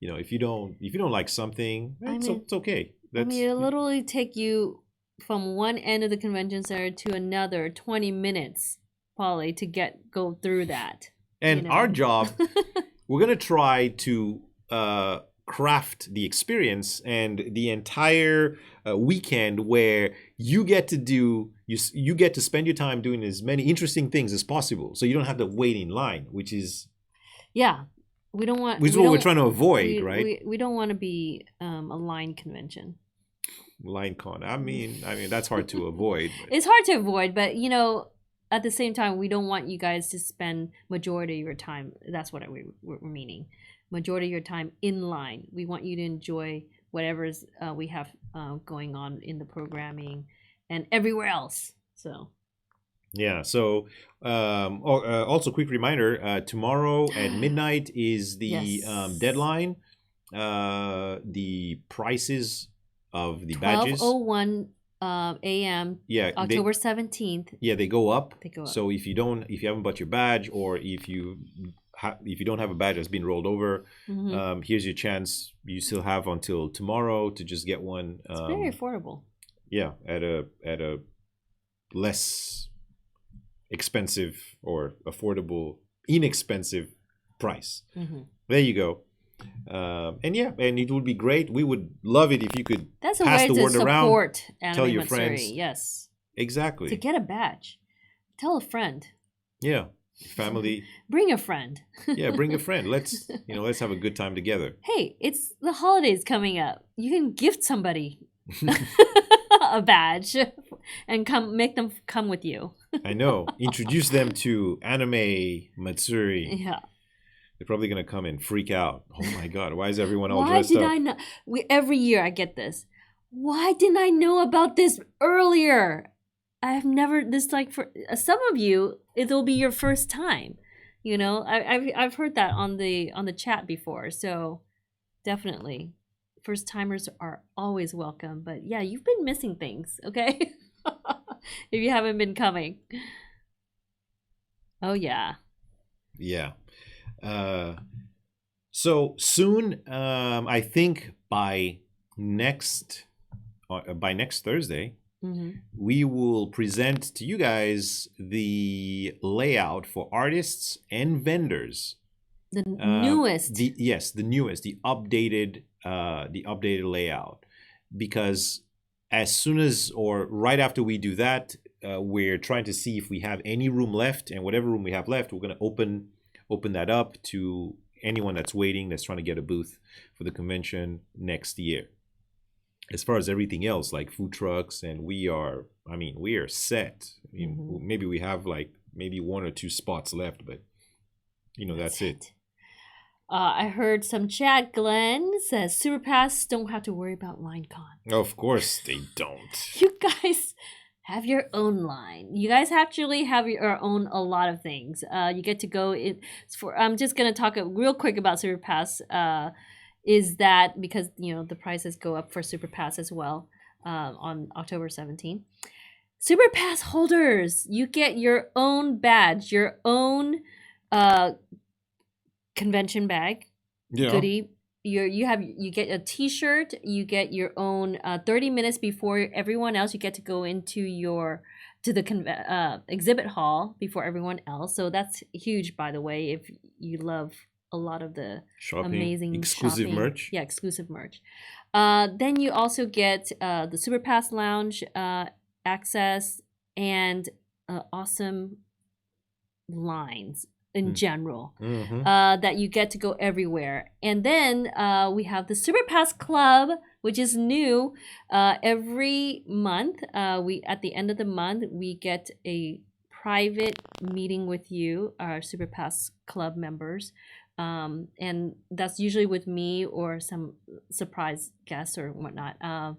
You know, if you don't like something, it's okay. It'll literally take you from one end of the convention center to another 20 minutes, probably, to go through that. And our job, we're gonna try to craft the experience and the entire weekend where you get to spend your time doing as many interesting things as possible, so you don't have to wait in line, which is which is what we're trying to avoid, right? We don't want to be a line convention. Line con. I mean that's hard to avoid. It's hard to avoid, but you know, at the same time, we don't want you guys to spend majority of your time. That's what we're meaning. Majority of your time in line. We want you to enjoy whatever's we have going on in the programming and everywhere else. So. Yeah. So, also quick reminder: tomorrow at midnight is the deadline. The prices of the badges. 12:01 a.m. Yeah, October 17th. Yeah, they go up. They go up. So if you haven't bought your badge, or if you don't have a badge that's been rolled over, here's your chance. You still have until tomorrow to just get one. It's very affordable. Yeah, at a less expensive or affordable, inexpensive price. There you go. And it would be great. We would love it if you could pass the word around, tell your friends. Yes, exactly. To get a badge, tell a friend. Yeah, family. Bring a friend. Yeah, bring a friend. Let's have a good time together. Hey, it's the holidays coming up. You can gift somebody a badge and make them come with you. I know. Introduce them to Anime Matsuri. Yeah. They're probably going to come and freak out. Oh my God, why is everyone all dressed up? Why did I know? Every year I get this. Why didn't I know about this earlier? I've never, for some of you, it'll be your first time. You know, I've heard that on the chat before. So definitely, first timers are always welcome. But yeah, you've been missing things, okay? If you haven't been coming. Oh yeah. Yeah. So soon, I think by next Thursday, we will present to you guys the layout for artists and vendors. The newest. The updated layout. Because as soon as, or right after we do that, we're trying to see if we have any room left, and whatever room we have left, we're going to open that up to anyone that's waiting, that's trying to get a booth for the convention next year. As far as everything else, like food trucks, and we are set. Maybe we have maybe one or two spots left, but that's it. I heard some chat. Glenn says Super Pass don't have to worry about LineCon. Of course they don't. You guys have your own line. You guys actually have your own a lot of things. You get to go in for. I'm just gonna talk real quick about Super Pass. Is that because the prices go up for Super Pass as well on October 17th. Super Pass holders, you get your own badge, your own convention bag, goodie. You get a T-shirt. You get your own 30 minutes before everyone else. You get to go into the exhibit hall before everyone else. So that's huge, by the way. If you love a lot of the amazing exclusive merch, exclusive merch. Then you also get the Super Pass Lounge access and awesome lines. in general, Mm-hmm. that you get to go everywhere. And then we have the Super Pass Club, which is new. Every month, we at the end of the month, we get a private meeting with you, our Super Pass Club members. And that's usually with me or some surprise guests or whatnot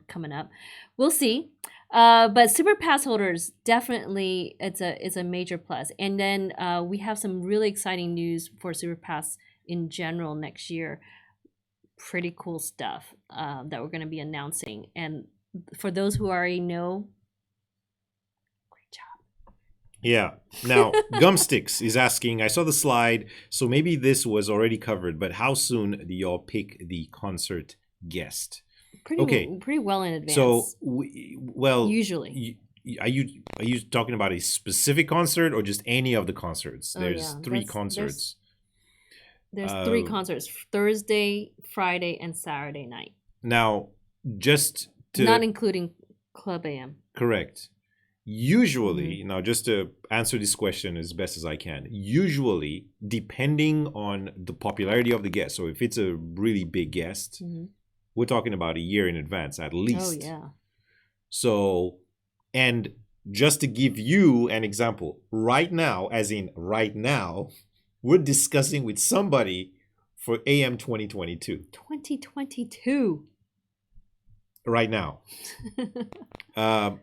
coming up. We'll see. But Super Pass holders, definitely it's a major plus. And then we have some really exciting news for Super Pass in general next year. Pretty cool stuff that we're going to be announcing. And for those who already know, great job. Yeah. Now, Gumsticks is asking, I saw the slide, so maybe this was already covered, but how soon do y'all pick the concert guest? Pretty well in advance. So, usually. Are you talking about a specific concert or just any of the concerts? There's three concerts. There's 3 concerts: Thursday, Friday, and Saturday night. Now, just to not including Club AM. Correct. Usually, now just to answer this question as best as I can, usually depending on the popularity of the guest. So if it's a really big guest, we're talking about a year in advance at least. Oh yeah. So, and just to give you an example, right now, as in right now, we're discussing with somebody for AM 2022. 2022. Right now. So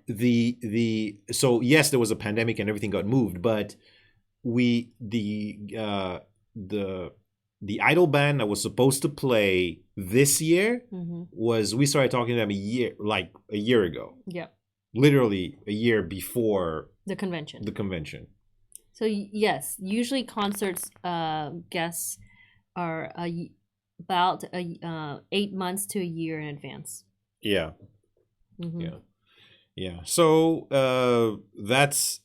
yes, there was a pandemic and everything got moved, but the idol band that was supposed to play this year we started talking to them a year ago. Yeah. Literally a year before the convention. So yes, usually concerts guests are about 8 months to a year in advance. Yeah. Yeah. So that's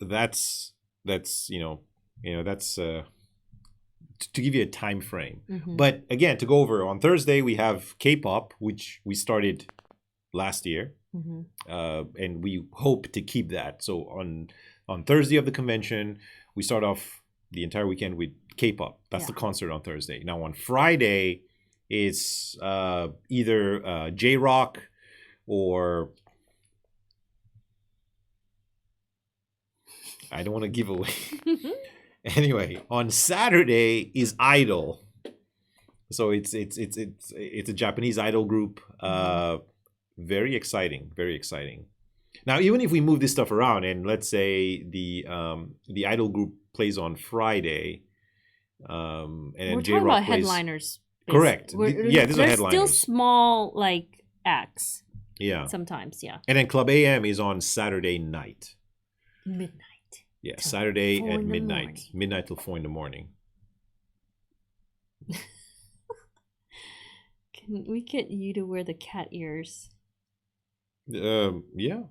to give you a time frame. But again, to go over, on Thursday we have K-pop, which we started last year, and we hope to keep that. So on Thursday of the convention, we start off the entire weekend with K-pop. That's the concert on Thursday. Now on Friday, it's either J-Rock or I don't want to give away. Anyway, on Saturday is Idol. So it's a Japanese idol group. Very exciting, very exciting. Now, even if we move this stuff around and let's say the idol group plays on Friday, and we're J-Rock talking about plays, headliners. Correct. Yeah, these are headliners. Still small like acts. Yeah. Sometimes, yeah. And then Club AM is on Saturday night. Midnight. Yeah, Saturday at midnight. Midnight till 4 in the morning. Can we get you to wear the cat ears? Yeah. There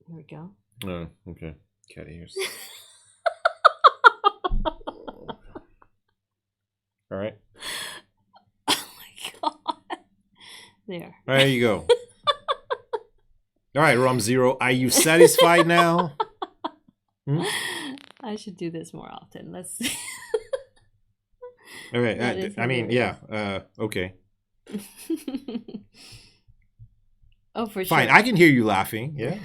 we go. Oh, okay. Cat ears. All right. There you go. All right, Rum Zero, are you satisfied now? I should do this more often. Let's see. All right. I mean, yeah. Okay. Oh, for sure. Fine. I can hear you laughing. Yeah.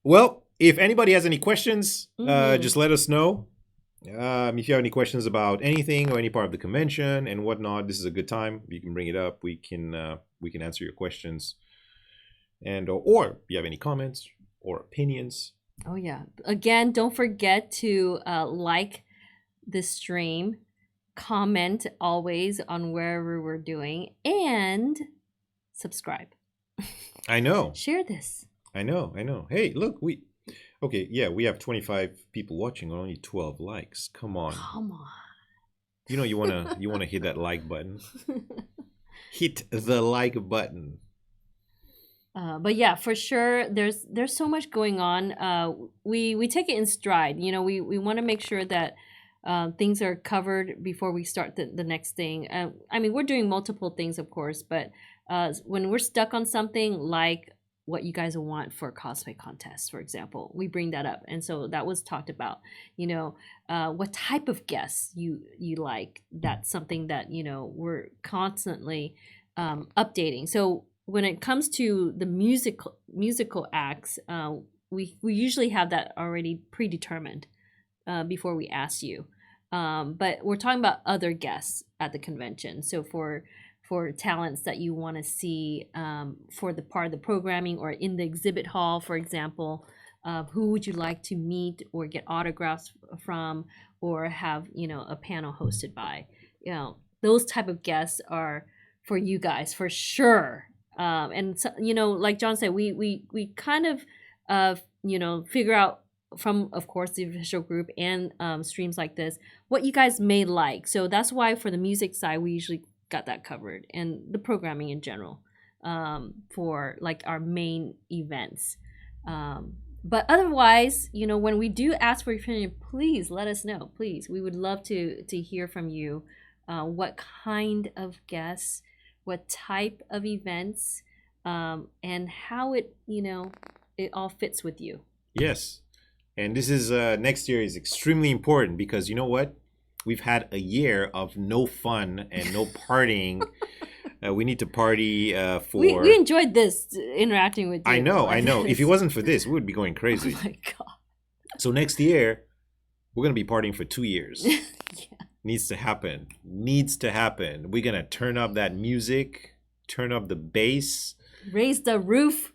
Well, if anybody has any questions, just let us know. If you have any questions about anything or any part of the convention and whatnot, this is a good time. You can bring it up. We can answer your questions, and or if you have any comments or opinions. Oh yeah! Again, don't forget to like this stream, comment always on wherever we're doing, and subscribe. I know. Share this. I know. Hey, look, we have 25 people watching, only 12 likes. Come on. You know you wanna hit that like button. Hit the like button. But yeah, for sure, there's so much going on. We take it in stride. You know, we want to make sure that things are covered before we start the next thing. I mean, we're doing multiple things, of course, but when we're stuck on something like what you guys want for cosplay contests, for example. We bring that up, and so that was talked about. What type of guests you like. That's something that we're constantly updating. So when it comes to the musical acts, we usually have that already predetermined before we ask you. But we're talking about other guests at the convention. So for talents that you want to see for the part of the programming or in the exhibit hall, for example, who would you like to meet or get autographs from, or have a panel hosted by? Those type of guests are for you guys for sure. And so, like John said, we kind of figure out from, of course, the official group and streams like this what you guys may like. So that's why for the music side we usually got that covered, and the programming in general for like our main events. But otherwise, when we do ask for your opinion, please let us know. Please, we would love to hear from you. What kind of guests, what type of events, and how it all fits with you. Yes. And this is next year is extremely important because you know what? We've had a year of no fun and no partying. We need to party for. We enjoyed this interacting with you. I know. If it wasn't for this, we would be going crazy. Oh my god! So next year, we're gonna be partying for 2 years. Yeah. Needs to happen. We're gonna turn up that music, turn up the bass, raise the roof.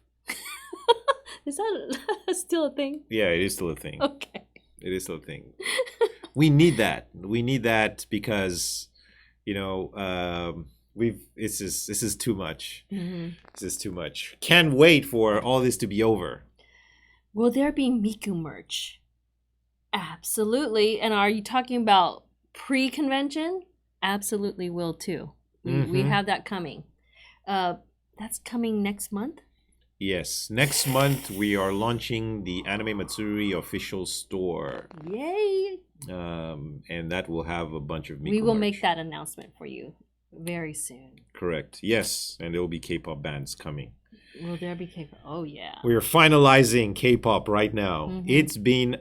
Is that still a thing? Yeah, it is still a thing. Okay. It is still a thing. We need that. We need that because, this is too much. Mm-hmm. This is too much. Can't wait for all this to be over. Will there be Miku merch? Absolutely. And are you talking about pre-convention? Absolutely will too. We have that coming. That's coming next month? Yes. Next month, we are launching the Anime Matsuri official store. Yay! And that will have a bunch of Miku We will merch. make that announcement for you very soon. Correct. Yes. And there will be K-pop bands coming. Will there be K-pop? Oh, yeah. We are finalizing K-pop right now. Mhm. It's been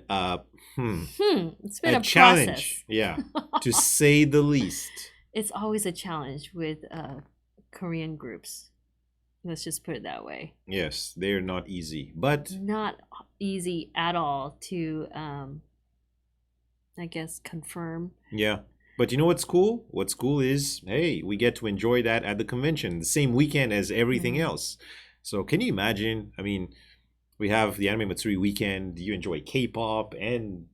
It's been a challenge. process. Yeah, to say the least. It's always a challenge with Korean groups. Let's just put it that way. Yes, they're not easy, but Not easy at all to, I guess, confirm. yeah. But you know what's cool? What's cool is, hey, we get to enjoy that at the convention, the same weekend as everything else. So can you imagine? I mean, we have the Anime Matsuri weekend. You enjoy K-pop and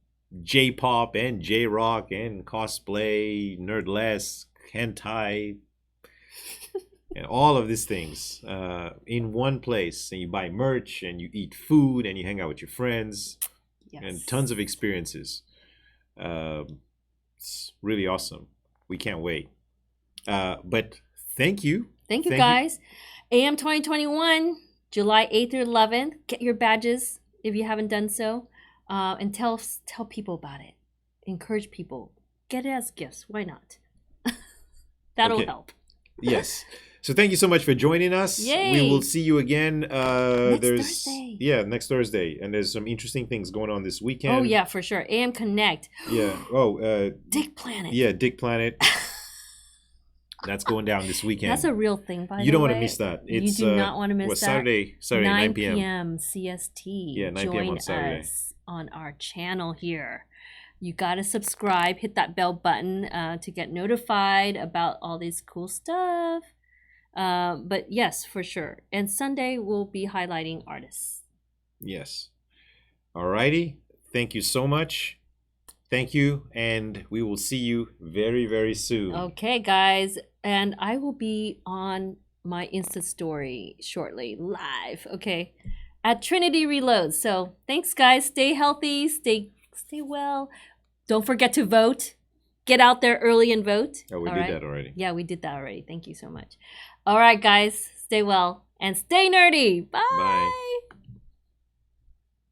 J-pop and J-rock and cosplay, nerdlesque, hentai, and all of these things in one place. And you buy merch and you eat food and you hang out with your friends. Yes. And tons of experiences. It's really awesome. We can't wait. But thank you. Thank you, guys. AM 2021, July 8th through 11th. Get your badges if you haven't done so. And tell people about it. Encourage people. Get it as gifts. Why not? That'll help. Yes. So thank you so much for joining us. Yay. We will see you again. Next Thursday. Yeah, next Thursday. And there's some interesting things going on this weekend. Oh, yeah, for sure. AM Connect. Yeah. Oh, Dick Planet. Yeah, Dick Planet. That's going down this weekend. That's a real thing, by the way. You don't want to miss that. It's, you do not want to miss that. Saturday, 9 p.m. 9 p.m. CST. Yeah, 9 p.m. on Saturday. Join us on our channel here. You got to subscribe, hit that bell button to get notified about all this cool stuff. But yes, for sure. And Sunday we'll be highlighting artists. Yes. Alrighty. Thank you so much. Thank you. And we will see you very, very soon. Okay, guys. And I will be on my Insta story shortly, live. Okay. At Trinity Reloads. So thanks, guys. Stay healthy. Stay well. Don't forget to vote. Get out there early and vote. Oh, we did that already. Yeah, we did that already. Thank you so much. All right, guys. Stay well and stay nerdy. Bye. Bye.